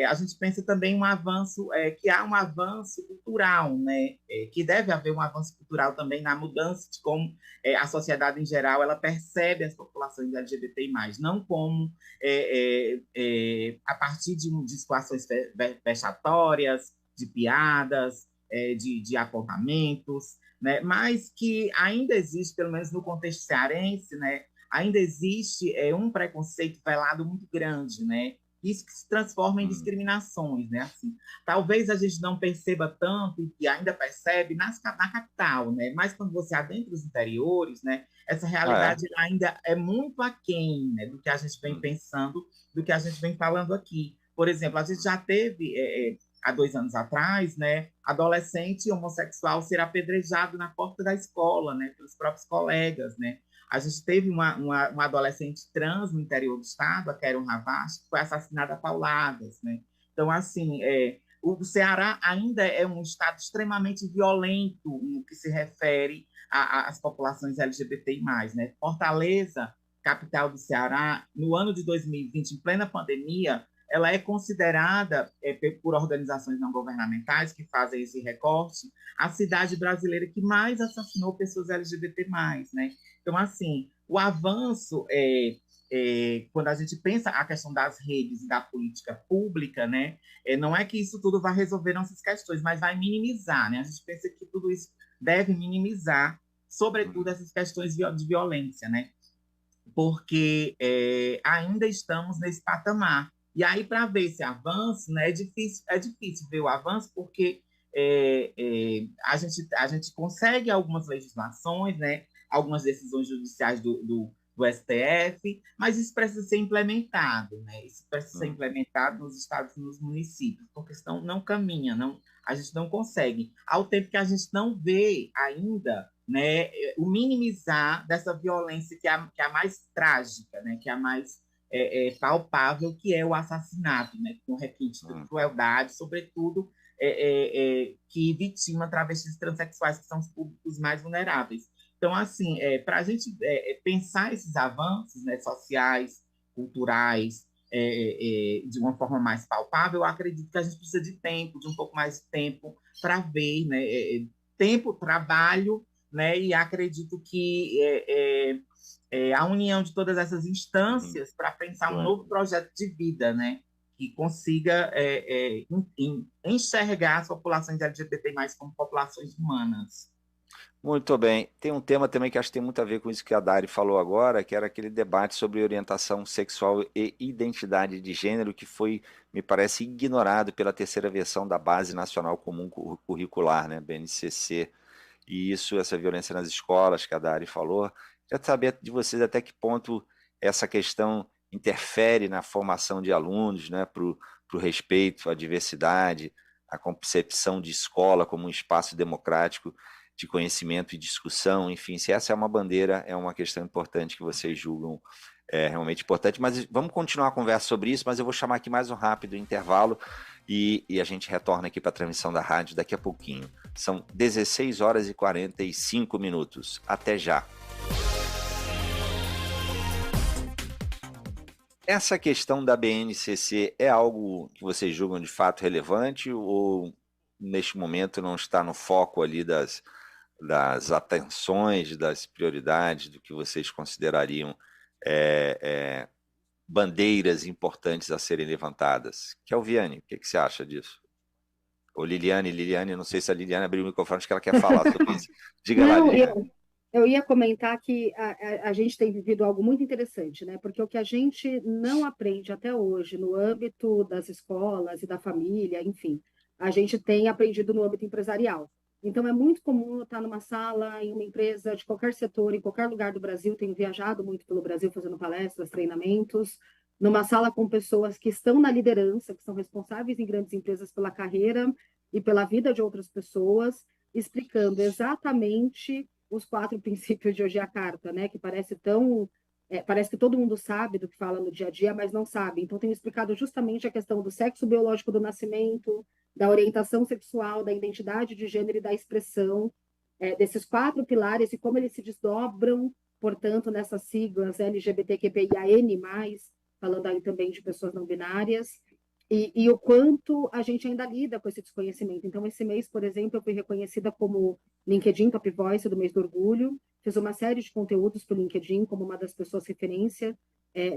a gente pensa também um avanço, que há um avanço cultural, né, que deve haver um avanço cultural também na mudança de como a sociedade em geral ela percebe as populações LGBTI+, não como a partir de situações vexatórias, de piadas, de apontamentos, né, mas que ainda existe, pelo menos no contexto cearense, né, ainda existe um preconceito velado muito grande, né, isso que se transforma em discriminações, né? Assim, talvez a gente não perceba tanto e ainda percebe na capital, né? Mas quando você adentra os interiores, né? Essa realidade ainda é muito aquém, né? Do que a gente vem pensando, do que a gente vem falando aqui. Por exemplo, a gente já teve há 2 anos atrás, né? Adolescente homossexual ser apedrejado na porta da escola, né? Pelos próprios colegas, né? A gente teve uma adolescente trans no interior do estado, a Keren Ravache, que foi assassinada a pauladas, né? Então, assim, o Ceará ainda é um estado extremamente violento no que se refere às populações LGBTI+, né? Fortaleza, capital do Ceará, no ano de 2020, em plena pandemia, ela é considerada, por organizações não governamentais que fazem esse recorte, a cidade brasileira que mais assassinou pessoas LGBT+, né? Então, assim, o avanço, quando a gente pensa a questão das redes e da política pública, né, não é que isso tudo vai resolver nossas questões, mas vai minimizar, né? A gente pensa que tudo isso deve minimizar, sobretudo essas questões de violência, né? Porque ainda estamos nesse patamar. E aí, para ver esse avanço, né, é difícil ver o avanço, porque a gente consegue algumas legislações, né, algumas decisões judiciais do STF, mas isso precisa ser implementado, né? Isso precisa ser implementado nos estados e nos municípios, porque senão não caminha, a gente não consegue. Ao tempo que a gente não vê ainda, né, o minimizar dessa violência que é a mais trágica, né, que é a mais palpável, que é o assassinato, né, com requinte de crueldade, sobretudo que vitima travestis transexuais, que são os públicos mais vulneráveis. Então, assim, para a gente pensar esses avanços, né, sociais, culturais, de uma forma mais palpável, eu acredito que a gente precisa de tempo, de um pouco mais de tempo para ver, né, tempo, trabalho, né, e acredito que a união de todas essas instâncias para pensar um novo projeto de vida, né, que consiga enxergar as populações LGBT+ como populações humanas. Muito bem. Tem um tema também que acho que tem muito a ver com isso que a Dari falou agora, que era aquele debate sobre orientação sexual e identidade de gênero, que foi, me parece, ignorado pela terceira versão da Base Nacional Comum Curricular, né, BNCC. E isso, essa violência nas escolas, que a Dari falou. Quero saber de vocês até que ponto essa questão interfere na formação de alunos, né, para o respeito à diversidade, à concepção de escola como um espaço democrático de conhecimento e discussão, enfim, se essa é uma bandeira, é uma questão importante que vocês julgam realmente importante, mas vamos continuar a conversa sobre isso, mas eu vou chamar aqui mais um rápido intervalo e a gente retorna aqui para a transmissão da rádio daqui a pouquinho. São 16h45. Até já. Essa questão da BNCC é algo que vocês julgam de fato relevante ou neste momento não está no foco ali das atenções, das prioridades, do que vocês considerariam bandeiras importantes a serem levantadas? Kelviane, o que você acha disso? Ou Liliane, não sei se a Liliane abriu o microfone, acho que ela quer falar sobre isso. Diga lá, Liliane. Eu ia comentar que a gente tem vivido algo muito interessante, né? Porque o que a gente não aprende até hoje no âmbito das escolas e da família, enfim, a gente tem aprendido no âmbito empresarial. Então, é muito comum eu estar numa sala, em uma empresa de qualquer setor, em qualquer lugar do Brasil, tenho viajado muito pelo Brasil fazendo palestras, treinamentos, numa sala com pessoas que estão na liderança, que são responsáveis em grandes empresas pela carreira e pela vida de outras pessoas, explicando exatamente os 4 princípios de hoje a carta, né? Que parece que todo mundo sabe do que fala no dia a dia, mas não sabe. Então, tenho explicado justamente a questão do sexo biológico do nascimento, da orientação sexual, da identidade de gênero e da expressão, desses 4 pilares e como eles se desdobram, portanto, nessas siglas LGBTQIAN+, falando aí também de pessoas não binárias, e o quanto a gente ainda lida com esse desconhecimento. Então, esse mês, por exemplo, eu fui reconhecida como LinkedIn Top Voice do mês do orgulho, fiz uma série de conteúdos para o LinkedIn como uma das pessoas referência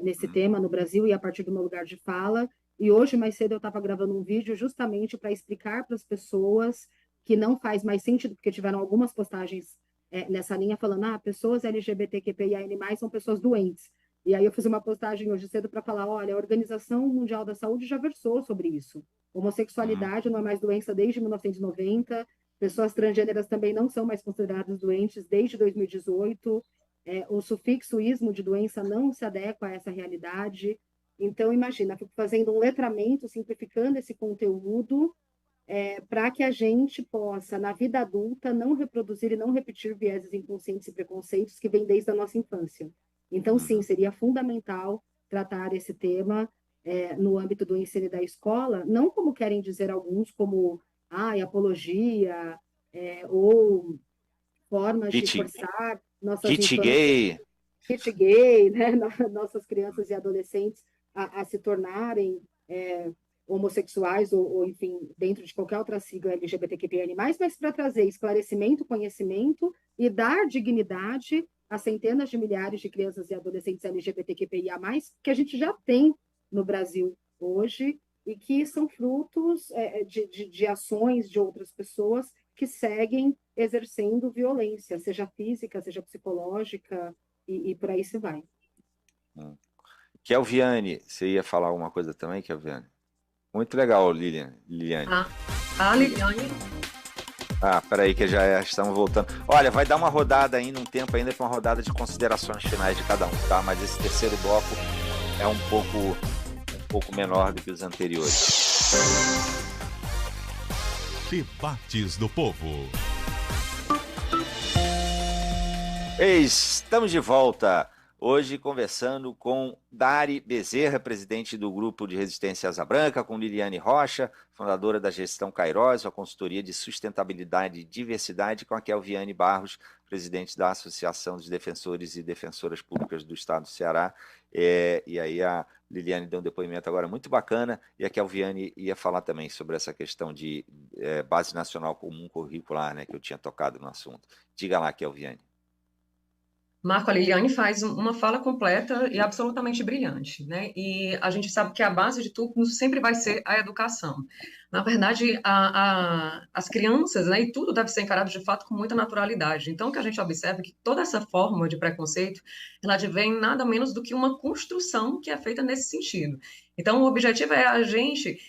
nesse tema no Brasil e a partir do meu lugar de fala. E hoje, mais cedo, eu estava gravando um vídeo justamente para explicar para as pessoas que não faz mais sentido, porque tiveram algumas postagens nessa linha falando pessoas LGBTQIAN+, são pessoas doentes. E aí eu fiz uma postagem hoje cedo para falar, olha, a Organização Mundial da Saúde já versou sobre isso. Homossexualidade não é mais doença desde 1990, pessoas transgêneras também não são mais consideradas doentes desde 2018, o sufixo ismo de doença não se adequa a essa realidade. Então, imagina, fico fazendo um letramento, simplificando esse conteúdo, para que a gente possa, na vida adulta, não reproduzir e não repetir vieses inconscientes e preconceitos que vêm desde a nossa infância. Então, sim, seria fundamental tratar esse tema no âmbito do ensino e da escola, não como querem dizer alguns, como apologia, ou formas de forçar nossas kit gay, né? Nossas crianças e adolescentes a se tornarem homossexuais ou, enfim, dentro de qualquer outra sigla LGBTQIA+, mas para trazer esclarecimento, conhecimento e dar dignidade a centenas de milhares de crianças e adolescentes LGBTQIA+, que a gente já tem no Brasil hoje e que são frutos de ações de outras pessoas que seguem exercendo violência, seja física, seja psicológica, e por aí se vai. Kelviane, você ia falar alguma coisa também, Kelviane? Muito legal, Liliane. Liliane. Peraí que já estamos voltando. Olha, vai dar uma rodada ainda, um tempo ainda para uma rodada de considerações finais de cada um, tá? Mas esse terceiro bloco é um pouco menor do que os anteriores. Debates do Povo. Estamos de volta. Hoje conversando com Dari Bezerra, presidente do Grupo de Resistência Asa Branca, com Liliane Rocha, fundadora da Gestão Cairós, a consultoria de sustentabilidade e diversidade, com a Kelviane Barros, presidente da Associação dos Defensores e Defensoras Públicas do Estado do Ceará. E aí a Liliane deu um depoimento agora muito bacana, e a Kelviane ia falar também sobre essa questão de Base Nacional Comum Curricular, né, que eu tinha tocado no assunto. Diga lá, Kelviane. Marco, a Liliane faz uma fala completa e absolutamente brilhante, né? E a gente sabe que a base de tudo sempre vai ser a educação. Na verdade, as crianças, né, e tudo deve ser encarado de fato com muita naturalidade. Então, o que a gente observa é que toda essa forma de preconceito, ela advém nada menos do que uma construção que é feita nesse sentido. Então, o objetivo é a gente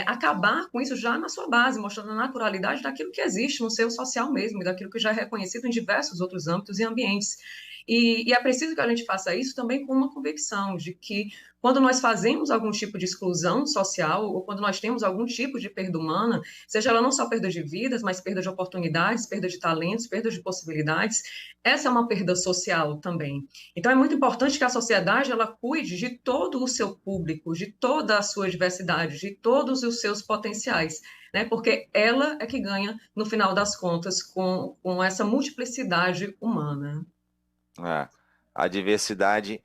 acabar com isso já na sua base, mostrando a naturalidade daquilo que existe no seu social mesmo, e daquilo que já é reconhecido em diversos outros âmbitos e ambientes. E é preciso que a gente faça isso também com uma convicção de que quando nós fazemos algum tipo de exclusão social, ou quando nós temos algum tipo de perda humana, seja ela não só perda de vidas, mas perda de oportunidades, perda de talentos, perda de possibilidades, essa é uma perda social também. Então é muito importante que a sociedade ela cuide de todo o seu público, de toda a sua diversidade, de todos os seus potenciais, né? Porque ela é que ganha, no final das contas, com essa multiplicidade humana. A diversidade,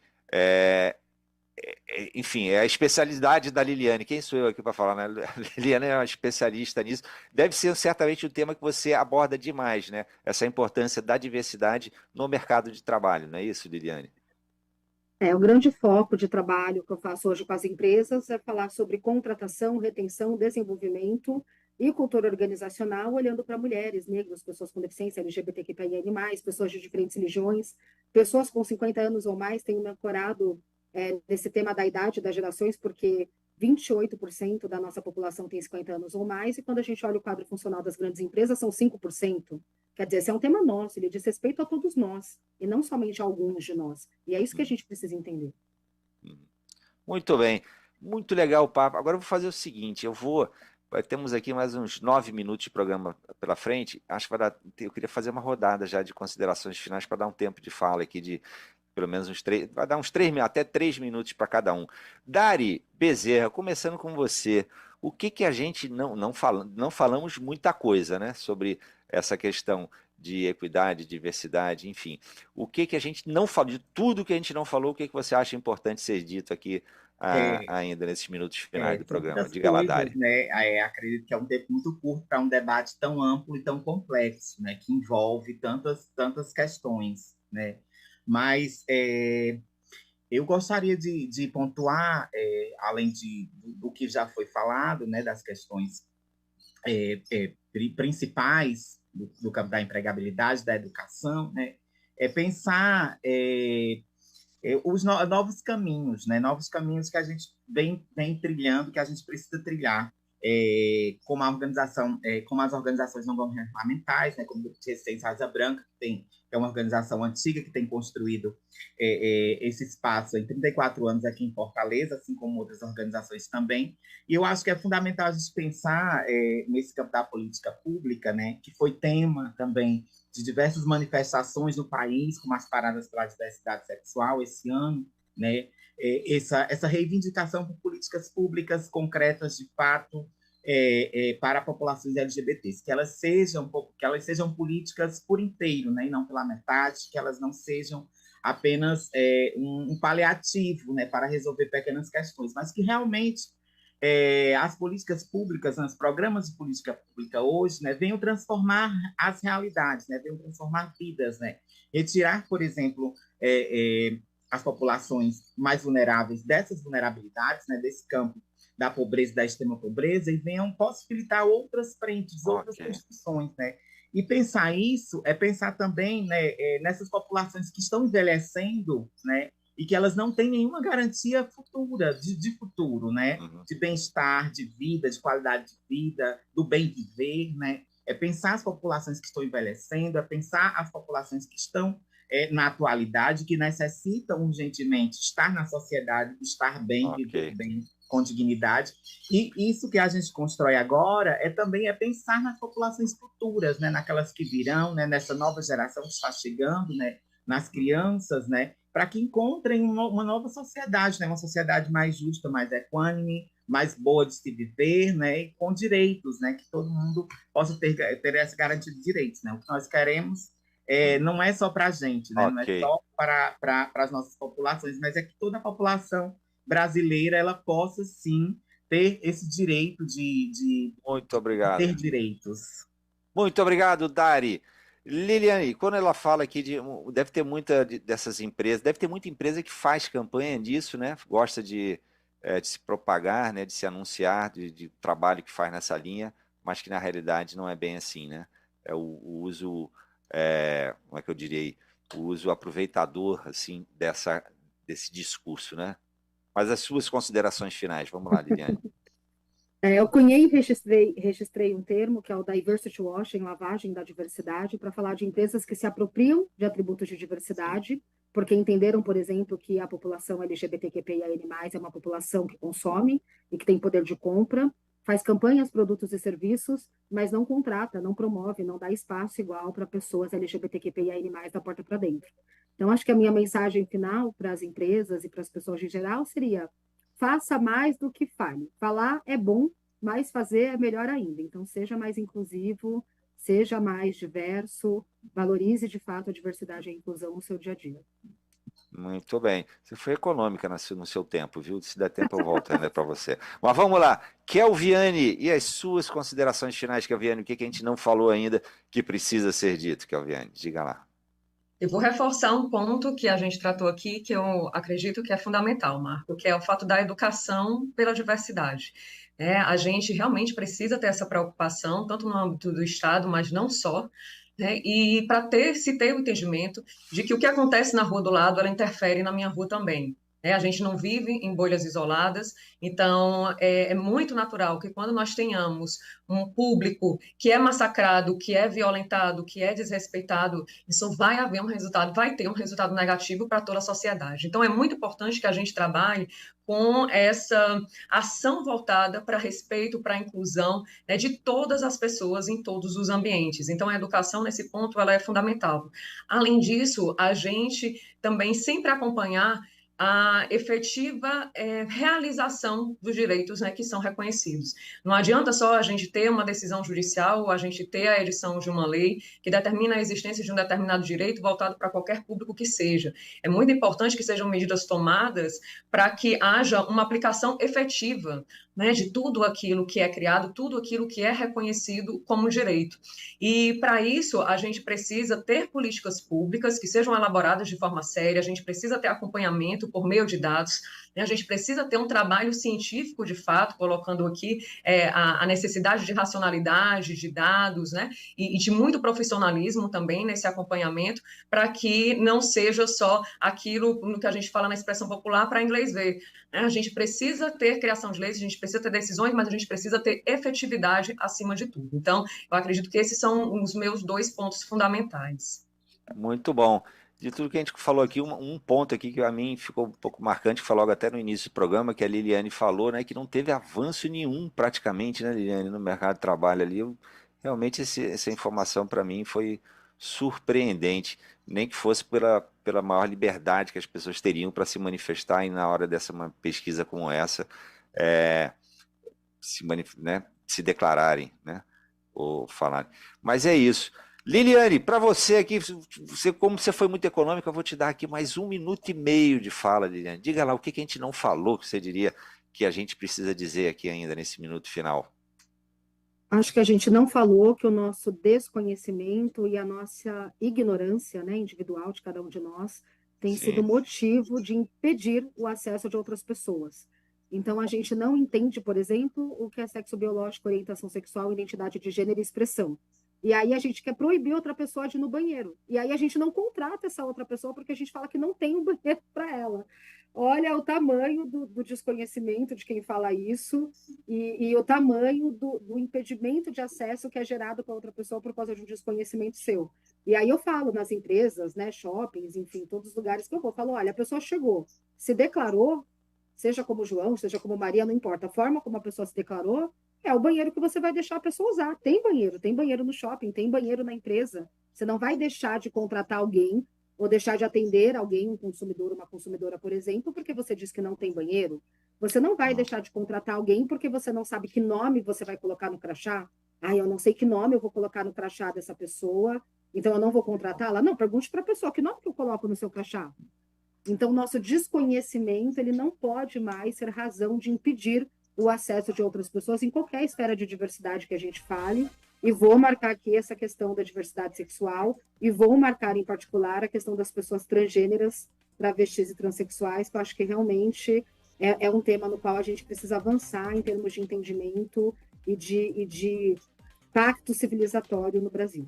enfim, é a especialidade da Liliane. Quem sou eu aqui para falar, né? A Liliane é uma especialista nisso. Deve ser certamente um tema que você aborda demais, né? Essa importância da diversidade no mercado de trabalho, não é isso, Liliane? O grande foco de trabalho que eu faço hoje com as empresas é falar sobre contratação, retenção, desenvolvimento e cultura organizacional, olhando para mulheres, negros, pessoas com deficiência, LGBTQIA+, pessoas de diferentes religiões, pessoas com 50 anos ou mais. Tenho me ancorado nesse tema da idade das gerações, porque 28% da nossa população tem 50 anos ou mais, e quando a gente olha o quadro funcional das grandes empresas, são 5%. Quer dizer, esse é um tema nosso, ele diz respeito a todos nós, e não somente a alguns de nós. E é isso que a gente precisa entender. Muito bem, muito legal o papo. Agora eu vou fazer o seguinte, temos aqui mais uns 9 minutos de programa pela frente, acho que vai dar, eu queria fazer uma rodada já de considerações finais para dar um tempo de fala aqui de pelo menos uns 3, vai dar uns 3, até 3 minutos para cada um. Dari Bezerra, começando com você, o que a gente não falamos muita coisa, né, sobre essa questão de equidade, diversidade, enfim. O que a gente não falou, de tudo que a gente não falou, o que você acha importante ser dito aqui ainda nesses minutos finais do programa? Diga lá, Dari. Né? Acredito que é um tempo muito curto para um debate tão amplo e tão complexo, né, que envolve tantas questões, né? Mas eu gostaria de pontuar, além do que já foi falado, né, das questões principais do campo da empregabilidade, da educação, né, pensar os novos caminhos, né, novos caminhos que a gente vem trilhando, que a gente precisa trilhar, como as organizações não governamentais, né, como o Grupo de Resistência Asa Branca, que é uma organização antiga que tem construído esse espaço em 34 anos aqui em Fortaleza, assim como outras organizações também. E eu acho que é fundamental a gente pensar nesse campo da política pública, né, que foi tema também de diversas manifestações no país, como as paradas pela diversidade sexual esse ano, né, essa reivindicação por políticas públicas concretas, de fato, para populações LGBTs, que elas sejam políticas por inteiro, né, e não pela metade, que elas não sejam apenas um paliativo, né, para resolver pequenas questões, mas que realmente as políticas públicas, os programas de política pública hoje, né, venham transformar as realidades, né, venham transformar vidas, né, retirar, por exemplo, as populações mais vulneráveis dessas vulnerabilidades, né, desse campo da pobreza, da extrema pobreza, e venham possibilitar outras frentes, outras construções, né? E pensar isso é pensar também, né, nessas populações que estão envelhecendo, né, e que elas não têm nenhuma garantia futura, de futuro, né, de bem-estar, de vida, de qualidade de vida, do bem viver, né? É pensar as populações que estão envelhecendo, é pensar as populações que estão na atualidade, que necessitam urgentemente estar na sociedade, estar bem, viver bem, com dignidade. E isso que a gente constrói agora também pensar nas populações futuras, né, naquelas que virão, né, nessa nova geração que está chegando, né, nas crianças, né, para que encontrem uma nova sociedade, né? Uma sociedade mais justa, mais equânime, mais boa de se viver, né? E com direitos, né? Que todo mundo possa ter essa garantia de direitos, né? O que nós queremos não é só para a gente, né? Não é só para as nossas populações, mas é que toda a população brasileira ela possa, sim, ter esse direito de Muito obrigado. ter direitos. Muito obrigado, Dari. Liliane, quando ela fala aqui deve ter muita dessas empresas, deve ter muita empresa que faz campanha disso, né? Gosta de se propagar, né? De se anunciar, de trabalho que faz nessa linha, mas que na realidade não é bem assim, né? É o uso, como é que eu diria, o uso aproveitador, assim, desse discurso, né? Mas as suas considerações finais, vamos lá, Liliane. Eu cunhei e registrei um termo, que é o diversity washing, lavagem da diversidade, para falar de empresas que se apropriam de atributos de diversidade, porque entenderam, por exemplo, que a população LGBTQIA+, é uma população que consome e que tem poder de compra, faz campanhas, produtos e serviços, mas não contrata, não promove, não dá espaço igual para pessoas LGBTQIA+, da porta para dentro. Então, acho que a minha mensagem final para as empresas e para as pessoas em geral seria: faça mais do que fale. Falar é bom, mas fazer é melhor ainda. Então, seja mais inclusivo, seja mais diverso, valorize de fato a diversidade e a inclusão no seu dia a dia. Muito bem. Você foi econômica no seu tempo, viu? Se der tempo eu volto ainda para você. Mas vamos lá. Kelviane, e as suas considerações finais, Kelviane? O que a gente não falou ainda que precisa ser dito, Kelviane? Diga lá. Eu vou reforçar um ponto que a gente tratou aqui, que eu acredito que é fundamental, Marco, que é o fato da educação pela diversidade. A gente realmente precisa ter essa preocupação, tanto no âmbito do Estado, mas não só, né? E para se ter o entendimento de que o que acontece na rua do lado, ela interfere na minha rua também. A gente não vive em bolhas isoladas, então é muito natural que quando nós tenhamos um público que é massacrado, que é violentado, que é desrespeitado, isso vai ter um resultado negativo para toda a sociedade. Então é muito importante que a gente trabalhe com essa ação voltada para respeito, para a inclusão, né, de todas as pessoas em todos os ambientes. Então a educação nesse ponto ela é fundamental. Além disso, a gente também sempre acompanhar a efetiva realização dos direitos, né, que são reconhecidos. Não adianta só a gente ter uma decisão judicial, a gente ter a edição de uma lei que determina a existência de um determinado direito voltado para qualquer público que seja. É muito importante que sejam medidas tomadas para que haja uma aplicação efetiva, né, de tudo aquilo que é criado, tudo aquilo que é reconhecido como direito. E, para isso, a gente precisa ter políticas públicas que sejam elaboradas de forma séria, a gente precisa ter acompanhamento por meio de dados, né, a gente precisa ter um trabalho científico, de fato, colocando aqui a necessidade de racionalidade, de dados, né, e de muito profissionalismo também nesse acompanhamento, para que não seja só aquilo no que a gente fala na expressão popular para inglês ver. A gente precisa ter criação de leis, a gente precisa ter decisões, mas a gente precisa ter efetividade acima de tudo. Então, eu acredito que esses são os meus 2 pontos fundamentais. Muito bom. De tudo que a gente falou aqui, um ponto aqui que a mim ficou um pouco marcante, que falou logo até no início do programa, que a Liliane falou, né, que não teve avanço nenhum praticamente, né, Liliane, no mercado de trabalho ali. Realmente essa informação para mim foi surpreendente, nem que fosse pela maior liberdade que as pessoas teriam para se manifestar e na hora dessa uma pesquisa como essa, se declararem, né, ou falarem. Mas é isso. Liliane, para você aqui, como você foi muito econômica, eu vou te dar aqui mais 1 minuto e meio de fala, Liliane. Diga lá o que a gente não falou, que você diria que a gente precisa dizer aqui ainda nesse minuto final. Acho que a gente não falou que o nosso desconhecimento e a nossa ignorância, né, individual de cada um de nós tem sido motivo de impedir o acesso de outras pessoas. Então, a gente não entende, por exemplo, o que é sexo biológico, orientação sexual, identidade de gênero e expressão. E aí a gente quer proibir outra pessoa de ir no banheiro. E aí a gente não contrata essa outra pessoa porque a gente fala que não tem um banheiro para ela. Olha o tamanho do desconhecimento de quem fala isso e o tamanho do impedimento de acesso que é gerado para outra pessoa por causa de um desconhecimento seu. E aí eu falo nas empresas, né, shoppings, enfim, todos os lugares que eu vou, falo, olha, a pessoa chegou, se declarou, seja como João, seja como Maria, não importa, a forma como a pessoa se declarou, é o banheiro que você vai deixar a pessoa usar. Tem banheiro no shopping, tem banheiro na empresa. Você não vai deixar de contratar alguém ou deixar de atender alguém, um consumidor, uma consumidora, por exemplo, porque você diz que não tem banheiro. Você não vai deixar de contratar alguém porque você não sabe que nome você vai colocar no crachá. Ah, eu não sei que nome eu vou colocar no crachá dessa pessoa, então eu não vou contratá-la. Não, pergunte para a pessoa, que nome que eu coloco no seu crachá? Então, o nosso desconhecimento, ele não pode mais ser razão de impedir o acesso de outras pessoas em qualquer esfera de diversidade que a gente fale. E vou marcar aqui essa questão da diversidade sexual e vou marcar, em particular, a questão das pessoas transgêneras, travestis e transexuais, que eu acho que realmente é um tema no qual a gente precisa avançar em termos de entendimento e de pacto civilizatório no Brasil.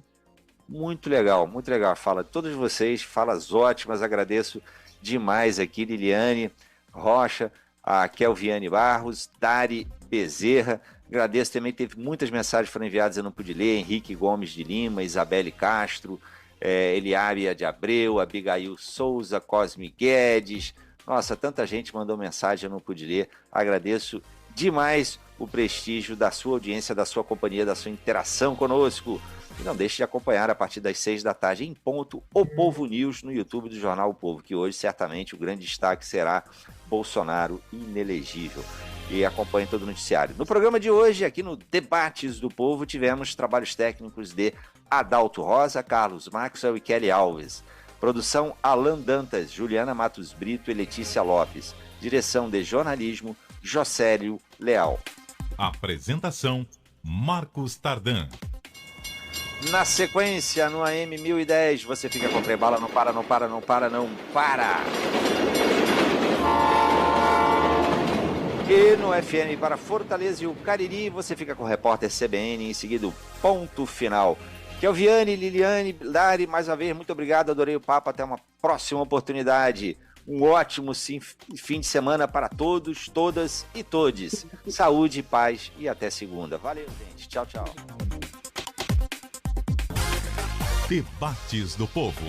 Muito legal a fala de todos vocês, falas ótimas, agradeço demais aqui, Liliane Rocha, a Kelviane Barros, Dari Bezerra, agradeço também, teve muitas mensagens que foram enviadas, eu não pude ler, Henrique Gomes de Lima, Isabelle Castro, Eliária de Abreu, Abigail Souza, Cosme Guedes, nossa, tanta gente mandou mensagem, eu não pude ler, agradeço demais o prestígio da sua audiência, da sua companhia, da sua interação conosco. E não deixe de acompanhar a partir das 6 da tarde em ponto o Povo News no YouTube do Jornal O Povo, que hoje certamente o grande destaque será Bolsonaro inelegível. E acompanhe todo o noticiário. No programa de hoje, aqui no Debates do Povo, tivemos trabalhos técnicos de Adalto Rosa, Carlos Maxwell e Kelly Alves. Produção Alan Dantas, Juliana Matos Brito e Letícia Lopes. Direção de jornalismo Jocélio Leal. Apresentação Marcos Tardan. Na sequência, no AM 1010, você fica com o Trebala, não para. E no FM para Fortaleza e o Cariri, você fica com o repórter CBN, em seguida o Ponto Final. Kelviane, Liliane, Dari, mais uma vez, muito obrigado, adorei o papo, até uma próxima oportunidade. Um ótimo fim de semana para todos, todas e todes. Saúde, paz e até segunda. Valeu, gente. Tchau, tchau. Debates do Povo.